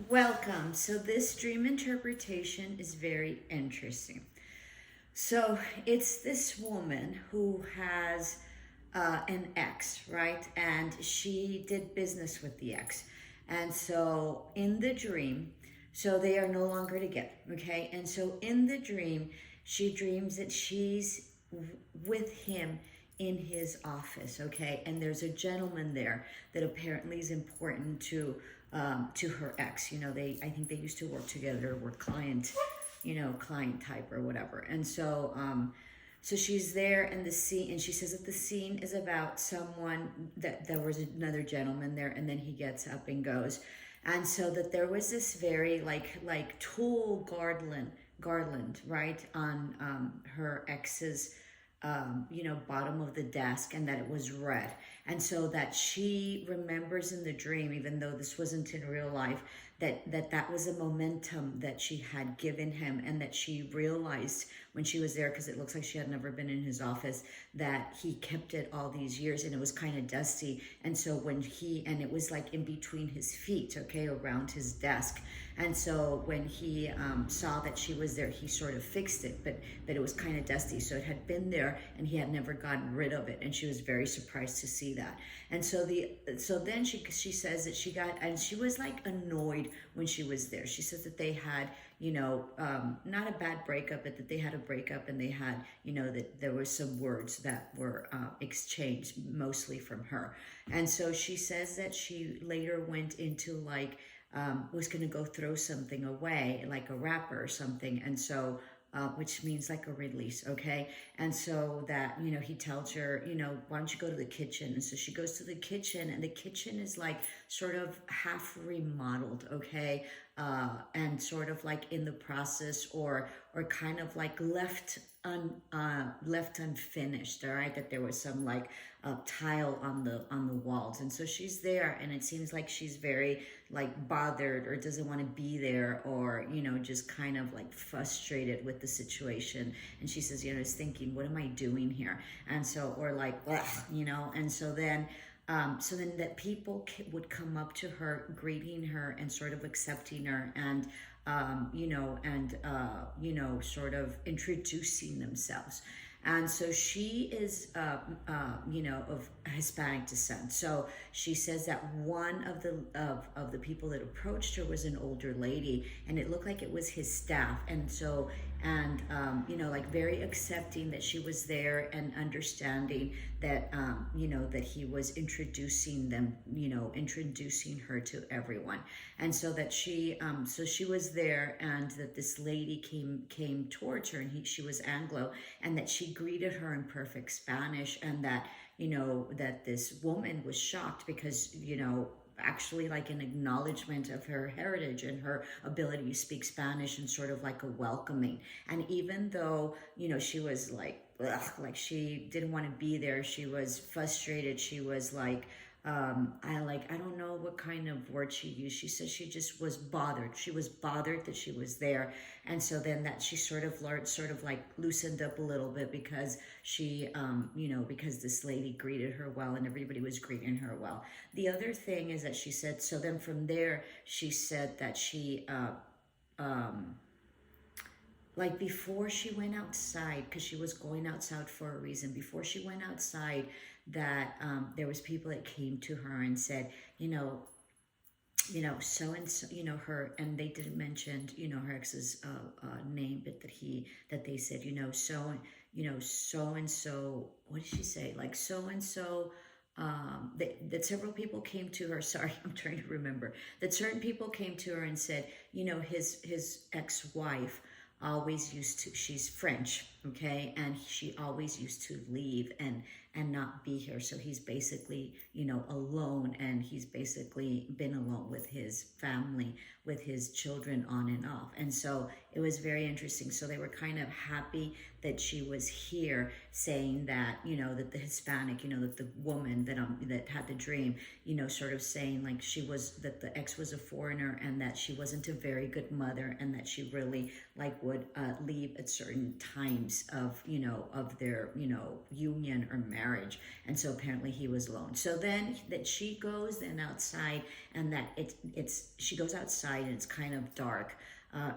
Welcome. So, this dream interpretation is very interesting. So, it's this woman who has an ex, right? And she did business with the ex. And so, in the dream, so they are no longer together, okay? And so, in the dream, she dreams that she's with him in his office, okay? And there's a gentleman there that apparently is important to her ex. I think they used to work together, were client type or whatever. And so she's there, and the scene, and she says that the scene is about someone that there was another gentleman there, and then he gets up and goes. And so that there was this very like tulle garland, right, on her ex's bottom of the desk, and that it was red. And so that she remembers in the dream, even though this wasn't in real life, that was a momentum that she had given him, and that she realized when she was there, because it looks like she had never been in his office, that he kept it all these years, and it was kind of dusty. And so and it was like in between his feet, okay, around his desk. And so when he saw that she was there, he sort of fixed it, but it was kind of dusty. So it had been there, and he had never gotten rid of it. And she was very surprised to see that. And so then she says that she got, and she was like annoyed when she was there. She says that they had, not a bad breakup, but that they had a breakup, and they had, that there were some words that were exchanged mostly from her. And so she says that she later went into was going to go throw something away, like a wrapper or something. And so, which means like a release, okay? And so that, he tells her, why don't you go to the kitchen? And so she goes to the kitchen, and the kitchen is like sort of half remodeled, okay? And sort of like in the process, or kind of like left unfinished, all right? That there was some like tile on the walls. And so she's there, and it seems like she's very like bothered, or doesn't want to be there, or just kind of like frustrated with the situation. And she says, is thinking, what am I doing here? And so, or like, ugh, and so then that people would come up to her, greeting her and sort of accepting her, and sort of introducing themselves. And so she is, of Hispanic descent. So she says that one of the people that approached her was an older lady, and it looked like it was his staff. And so, like very accepting that she was there, and understanding that, that he was introducing her to everyone. And so that she was there, and that this lady came towards her, and she was Anglo, and that she greeted her in perfect Spanish, and that, that this woman was shocked, because, actually like an acknowledgement of her heritage and her ability to speak Spanish, and sort of like a welcoming. And even though, she was like, ugh, like she didn't want to be there, she was frustrated, she was like, I don't know what kind of word she used. She said she just was bothered. She was bothered that she was there. And so then that she sort of like loosened up a little bit, because she, because this lady greeted her well, and everybody was greeting her well. The other thing is that she said, so then from there, she said that she, like before she went outside, because she was going outside for a reason, before she went outside, that there was people that came to her and said, so and so, her, and they didn't mention, her ex's name, but that they said, so and so, what did she say? Like so and so. That several people came to her. Sorry, I'm trying to remember. That certain people came to her and said, his ex-wife always used to, she's French, okay, and she always used to leave and not be here. So he's basically, alone, and he's basically been alone with his family, with his children, on and off. And so it was very interesting. So they were kind of happy that she was here, saying that, that the Hispanic, that the woman that had the dream, sort of saying like that the ex was a foreigner, and that she wasn't a very good mother, and that she really like would leave at certain times months of, of their, union or marriage. And so apparently he was alone. So then that she goes then outside, and that she goes outside and it's kind of dark,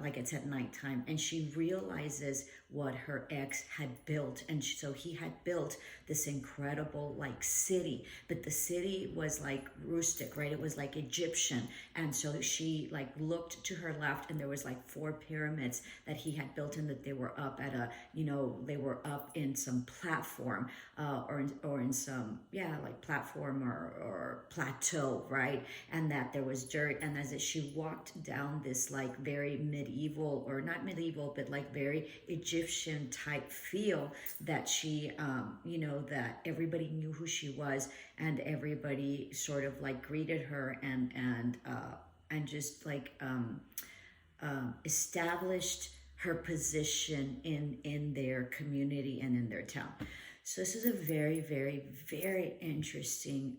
like it's at nighttime, and she realizes what her ex had built. And so he had built this incredible like city, but the city was like rustic, right? It was like Egyptian. And so she like looked to her left, and there was like 4 pyramids that he had built, and that they were up at a, they were up in some platform, or in some, yeah, like platform or plateau, right? And that there was dirt. And as she walked down this like very medieval, or not medieval, but like very Egyptian type feel, that she, that everybody knew who she was, and everybody sort of like greeted her, and just like established her position in their community and in their town. So this is a very, very, very interesting,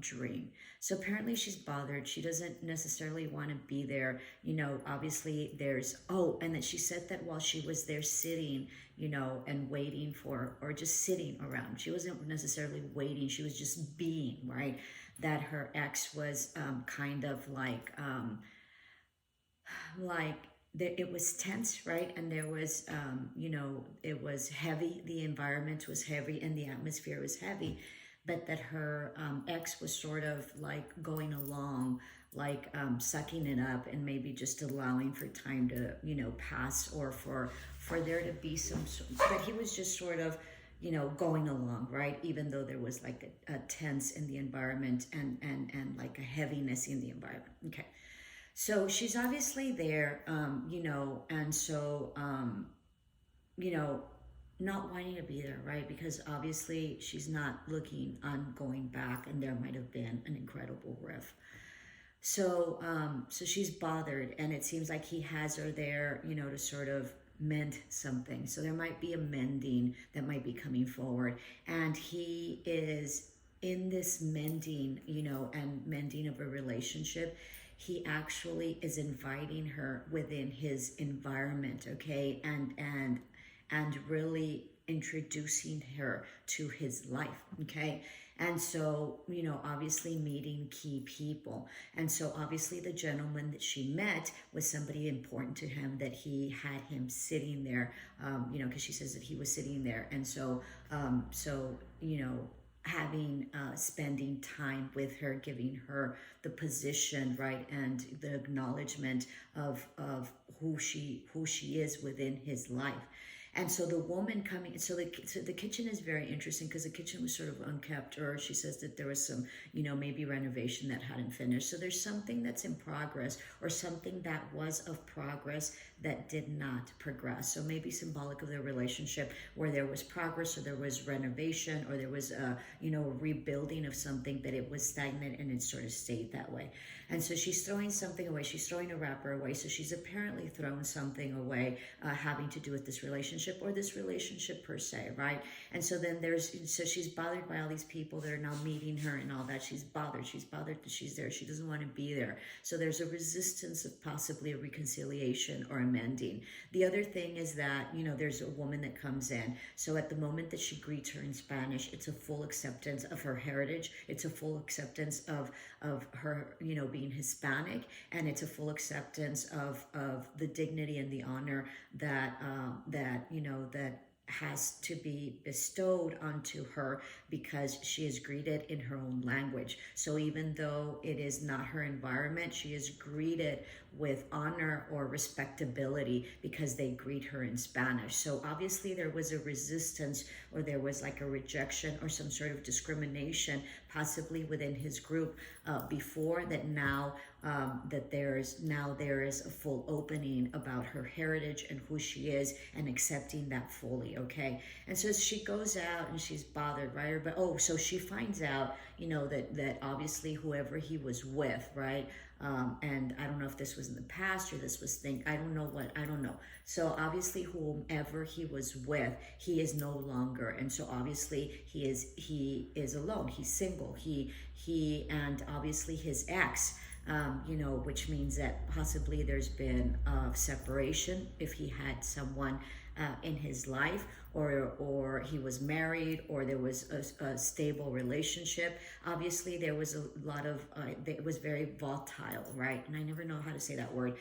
dream. So apparently she's bothered. She doesn't necessarily want to be there. Obviously there's, and that she said that while she was there sitting, and waiting for, or just sitting around, she wasn't necessarily waiting. She was just being, right? That her ex was kind of like it was tense, right? And there was, it was heavy. The environment was heavy and the atmosphere was heavy, but that her ex was sort of like going along, like sucking it up, and maybe just allowing for time to, pass, or for there to be some, but he was just sort of, going along, right? Even though there was like a tense in the environment, and like a heaviness in the environment. Okay. So she's obviously there, and so, not wanting to be there, right? Because obviously she's not looking on going back, and there might have been an incredible rift. So, so she's bothered, and it seems like he has her there, to sort of mend something. So there might be a mending that might be coming forward, and he is in this mending, and mending of a relationship. He actually is inviting her within his environment, okay, and really introducing her to his life, okay? And so, obviously meeting key people. And so obviously the gentleman that she met was somebody important to him, that he had him sitting there, because she says that he was sitting there. And so, having spending time with her, giving her the position, right, and the acknowledgement of who she is within his life. And so the woman coming, so the kitchen is very interesting, because the kitchen was sort of unkept, or she says that there was some, maybe renovation that hadn't finished. So there's something that's in progress, or something that was of progress that did not progress. So maybe symbolic of their relationship, where there was progress, or there was renovation, or there was a rebuilding of something, but it was stagnant and it sort of stayed that way. And so she's throwing something away. She's throwing a wrapper away. So she's apparently thrown something away, having to do with this relationship, or this relationship per se, right? And so then so she's bothered by all these people that are now meeting her and all that. She's bothered. She's bothered that she's there. She doesn't want to be there. So there's a resistance of possibly a reconciliation or a mending. The other thing is that, there's a woman that comes in. So at the moment that she greets her in Spanish, it's a full acceptance of her heritage. It's a full acceptance of her, being Hispanic, and it's a full acceptance of the dignity and the honor that has to be bestowed onto her, because she is greeted in her own language. So even though it is not her environment, she is greeted with honor or respectability, because they greet her in Spanish. So obviously there was a resistance, or there was like a rejection, or some sort of discrimination, possibly within his group before that. Now there is a full opening about her heritage and who she is, and accepting that fully, okay? And so she goes out and she's bothered, right? But so she finds out, that obviously whoever he was with, right? And I don't know if this was in the past, or this was I don't know. So obviously whomever he was with, he is no longer. And so obviously he is alone. He's single. He and obviously his ex, which means that possibly there's been a separation if he had someone in his life, or he was married, or there was a stable relationship. Obviously, there was a lot of, it was very volatile, right? And I never know how to say that word.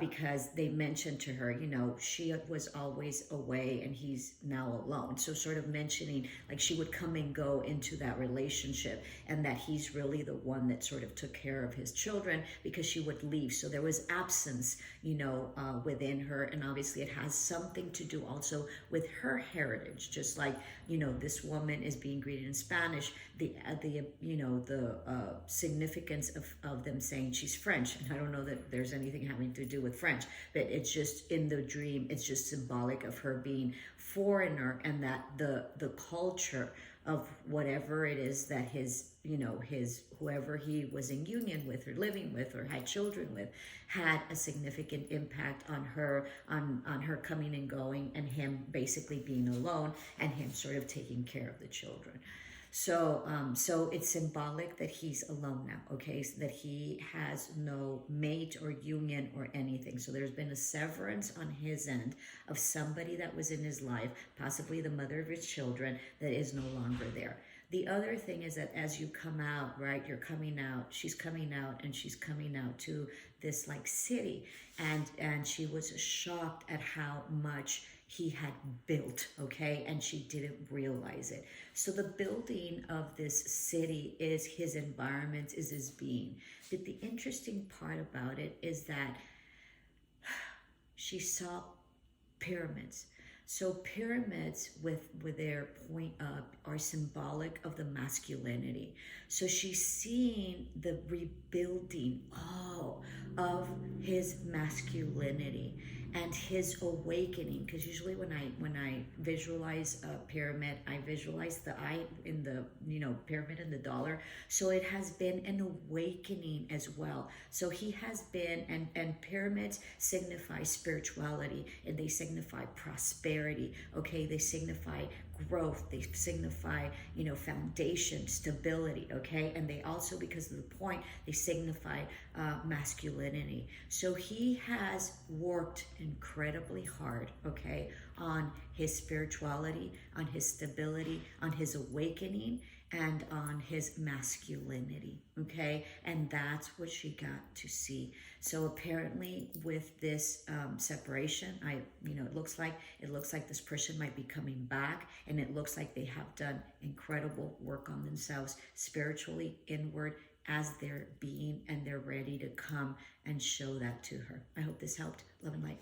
Because they mentioned to her, you know, she was always away and he's now alone. So sort of mentioning like she would come and go into that relationship, and that he's really the one that sort of took care of his children because she would leave. So there was absence, you know, within her. And obviously it has something to do also with her heritage. Just like, you know, this woman is being greeted in Spanish, the you know, the significance of them saying she's French. And I don't know that there's anything having to do with French, but it's just in the dream, it's just symbolic of her being foreigner, and that the culture of whatever it is that his, you know, his, whoever he was in union with or living with or had children with, had a significant impact on her, on her coming and going, and him basically being alone, and him sort of taking care of the children. So, so it's symbolic that he's alone now, okay? So that he has no mate or union or anything. So there's been a severance on his end of somebody that was in his life, possibly the mother of his children, that is no longer there. The other thing is that as you come out, right, you're coming out, she's coming out, and she's coming out to this like city, and she was shocked at how much he had built, okay, and she didn't realize it. So the building of this city is his environment, is his being. But the interesting part about it is that she saw pyramids. So pyramids with their point up are symbolic of the masculinity. So she's seeing the rebuilding of his masculinity and his awakening. Because usually when I visualize a pyramid, I visualize the eye in the, you know, pyramid and the dollar. So it has been an awakening as well. So he has been, and pyramids signify spirituality, and they signify prosperity, okay? They signify growth, they signify, you know, foundation, stability, okay? And they also, because of the point, they signify masculinity. So he has worked incredibly hard, okay, on his spirituality, on his stability, on his awakening, and on his masculinity, okay? And that's what she got to see. So apparently with this separation, it looks like this person might be coming back, and it looks like they have done incredible work on themselves spiritually, inward, as their being, and they're ready to come and show that to her. I hope this helped. Love and light.